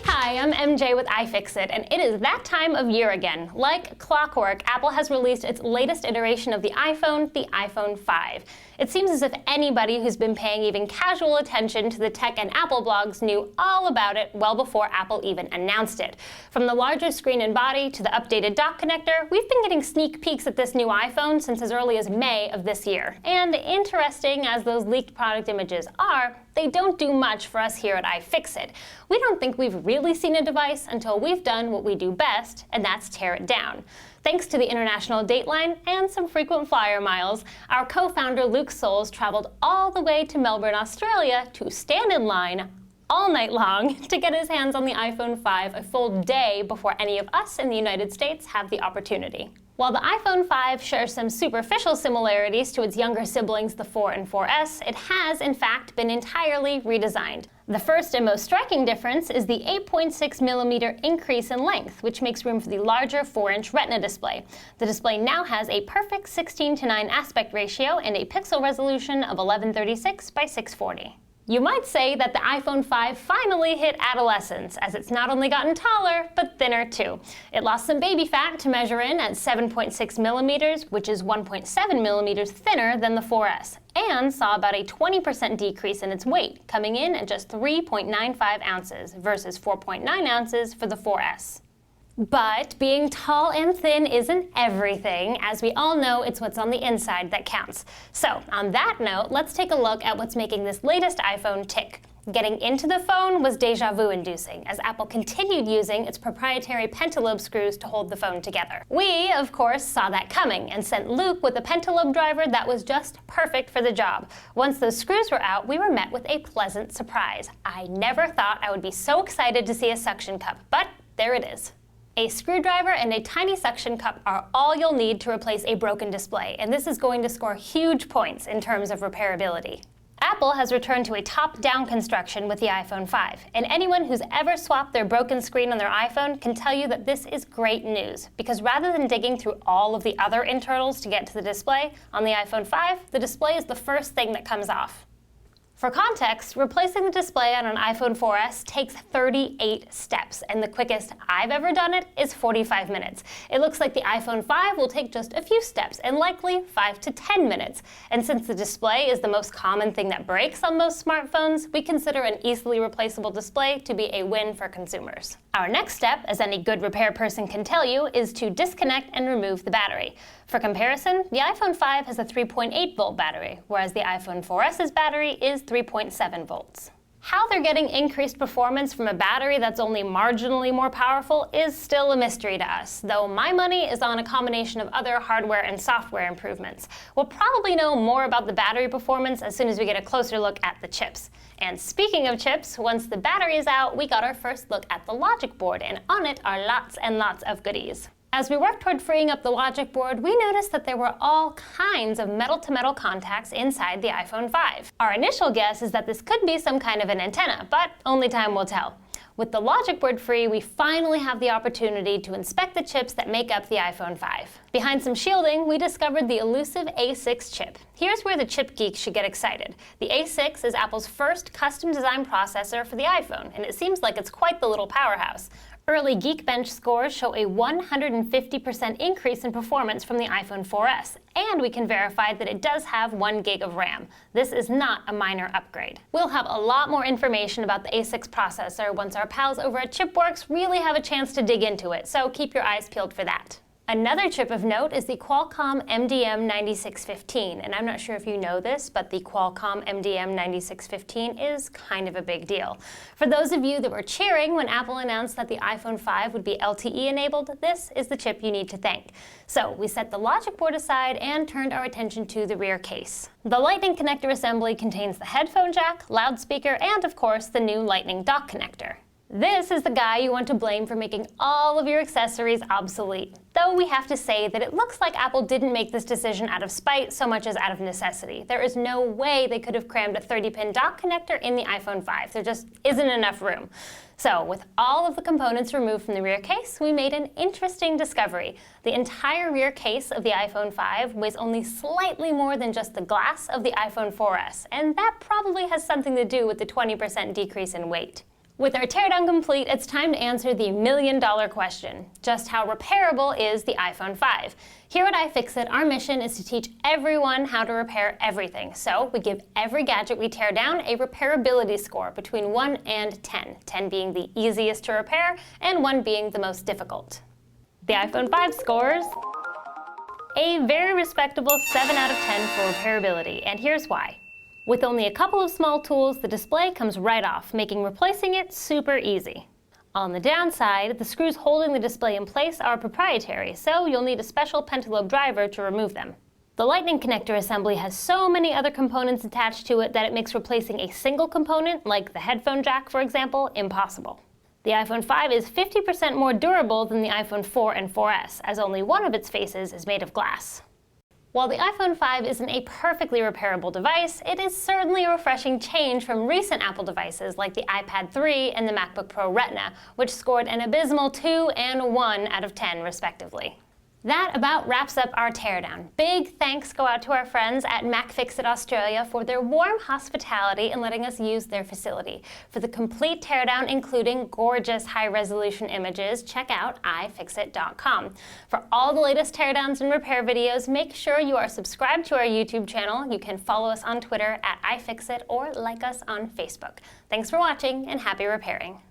Hi, I'm MJ with iFixit, and it is that time of year again. Like clockwork, Apple has released its latest iteration of the iPhone, the iPhone 5. It seems as if anybody who's been paying even casual attention to the tech and Apple blogs knew all about it well before Apple even announced it. From the larger screen and body to the updated dock connector, we've been getting sneak peeks at this new iPhone since as early as May of this year. And interesting as those leaked product images are, they don't do much for us here at iFixit. We don't think we've really seen a device until we've done what we do best, and that's tear it down. Thanks to the international dateline and some frequent flyer miles, our co-founder Luke Souls traveled all the way to Melbourne, Australia to stand in line all night long to get his hands on the iPhone 5 a full day before any of us in the United States have the opportunity. While the iPhone 5 shares some superficial similarities to its younger siblings, the 4 and 4S, it has, in fact, been entirely redesigned. The first and most striking difference is the 8.6mm increase in length, which makes room for the larger 4-inch Retina display. The display now has a perfect 16:9 aspect ratio and a pixel resolution of 1136 by 640. You might say that the iPhone 5 finally hit adolescence, as it's not only gotten taller, but thinner too. It lost some baby fat to measure in at 7.6mm, which is 1.7mm thinner than the 4S, and saw about a 20% decrease in its weight, coming in at just 3.95 ounces versus 4.9 ounces for the 4S. But being tall and thin isn't everything. As we all know, it's what's on the inside that counts. So, on that note, let's take a look at what's making this latest iPhone tick. Getting into the phone was déjà vu inducing, as Apple continued using its proprietary pentalobe screws to hold the phone together. We, of course, saw that coming and sent Luke with a pentalobe driver that was just perfect for the job. Once those screws were out, we were met with a pleasant surprise. I never thought I would be so excited to see a suction cup, but there it is. A screwdriver and a tiny suction cup are all you'll need to replace a broken display, and this is going to score huge points in terms of repairability. Apple has returned to a top-down construction with the iPhone 5, and anyone who's ever swapped their broken screen on their iPhone can tell you that this is great news, because rather than digging through all of the other internals to get to the display, on the iPhone 5, the display is the first thing that comes off. For context, replacing the display on an iPhone 4S takes 38 steps, and the quickest I've ever done it is 45 minutes. It looks like the iPhone 5 will take just a few steps, and likely 5 to 10 minutes. And since the display is the most common thing that breaks on most smartphones, we consider an easily replaceable display to be a win for consumers. Our next step, as any good repair person can tell you, is to disconnect and remove the battery. For comparison, the iPhone 5 has a 3.8-volt battery, whereas the iPhone 4S's battery is 3.7 volts. How they're getting increased performance from a battery that's only marginally more powerful is still a mystery to us, though my money is on a combination of other hardware and software improvements. We'll probably know more about the battery performance as soon as we get a closer look at the chips. And speaking of chips, once the battery is out, we got our first look at the logic board, and on it are lots and lots of goodies. As we worked toward freeing up the logic board, we noticed that there were all kinds of metal-to-metal contacts inside the iPhone 5. Our initial guess is that this could be some kind of an antenna, but only time will tell. With the logic board free, we finally have the opportunity to inspect the chips that make up the iPhone 5. Behind some shielding, we discovered the elusive A6 chip. Here's where the chip geeks should get excited. The A6 is Apple's first custom-designed processor for the iPhone, and it seems like it's quite the little powerhouse. Early Geekbench scores show a 150% increase in performance from the iPhone 4S, and we can verify that it does have 1 gig of RAM. This is not a minor upgrade. We'll have a lot more information about the A6 processor once our pals over at Chipworks really have a chance to dig into it, so keep your eyes peeled for that. Another chip of note is the Qualcomm MDM9615, and I'm not sure if you know this, but the Qualcomm MDM9615 is kind of a big deal. For those of you that were cheering when Apple announced that the iPhone 5 would be LTE enabled, this is the chip you need to thank. So we set the logic board aside and turned our attention to the rear case. The Lightning connector assembly contains the headphone jack, loudspeaker, and of course the new Lightning dock connector. This is the guy you want to blame for making all of your accessories obsolete. Though we have to say that it looks like Apple didn't make this decision out of spite so much as out of necessity. There is no way they could have crammed a 30-pin dock connector in the iPhone 5. There just isn't enough room. So, with all of the components removed from the rear case, we made an interesting discovery. The entire rear case of the iPhone 5 weighs only slightly more than just the glass of the iPhone 4S, and that probably has something to do with the 20% decrease in weight. With our teardown complete, it's time to answer the million-dollar question. Just how repairable is the iPhone 5? Here at iFixit, our mission is to teach everyone how to repair everything. So we give every gadget we tear down a repairability score between 1 and 10, 10 being the easiest to repair and 1 being the most difficult. The iPhone 5 scores a very respectable 7 out of 10 for repairability, and here's why. With only a couple of small tools, the display comes right off, making replacing it super easy. On the downside, the screws holding the display in place are proprietary, so you'll need a special pentalobe driver to remove them. The Lightning connector assembly has so many other components attached to it that it makes replacing a single component, like the headphone jack for example, impossible. The iPhone 5 is 50% more durable than the iPhone 4 and 4S, as only one of its faces is made of glass. While the iPhone 5 isn't a perfectly repairable device, it is certainly a refreshing change from recent Apple devices like the iPad 3 and the MacBook Pro Retina, which scored an abysmal 2 and 1 out of 10 respectively. That about wraps up our teardown. Big thanks go out to our friends at MacFixit Australia for their warm hospitality and letting us use their facility. For the complete teardown, including gorgeous high-resolution images, check out iFixit.com. For all the latest teardowns and repair videos, make sure you are subscribed to our YouTube channel. You can follow us on Twitter at iFixit or like us on Facebook. Thanks for watching and happy repairing.